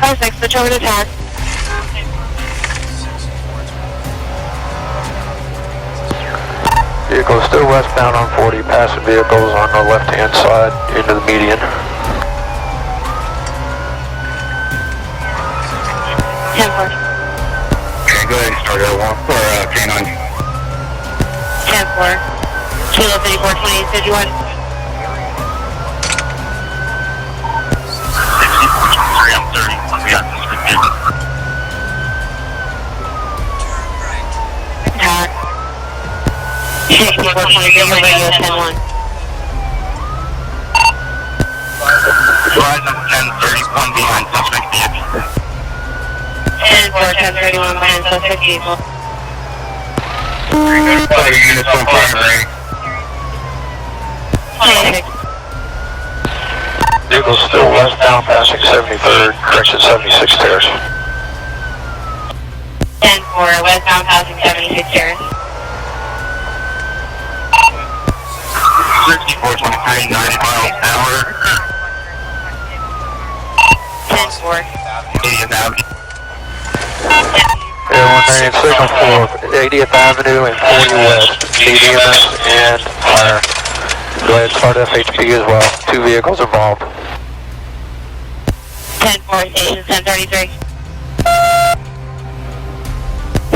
5-6, switch over to tag. Vehicle still westbound on 40, passing vehicles on the left-hand side into the median. 10-4. Okay, go ahead and start at 1 for K9. 10-4. Kilo 54, 28, 51. 64, 23, I'm 30. We got this vehicle. Tag. 64, 23, over radio 10-1. Verizon 1031 behind suspect vehicle. 10-4, 10-31 behind suspect vehicle. Other units on fire, 26. Vehicle still westbound, passing 73rd, correction 76 stairs. 10-4, westbound passing 76 stairs. 64, 23, 90 miles an hour. 10-4. 80th Avenue. Air 198 signal for 80th Avenue and 40 West, EMS and fire. Go ahead and start FHP as well. 2 vehicles involved. 10-4, station 1033.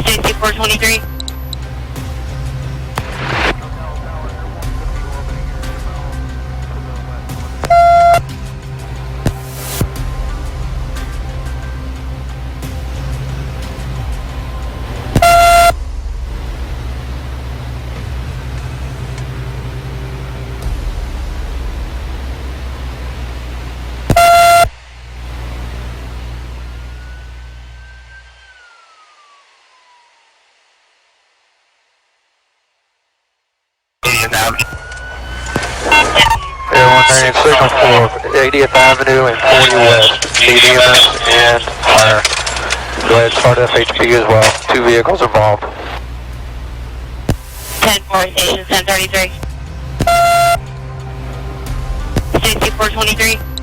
64, 23. Air 198 signal for 80th Avenue and 40 West, EMS and fire. Go ahead and start FHP as well. 2 vehicles involved. 10-4, station 1033. 64, 23.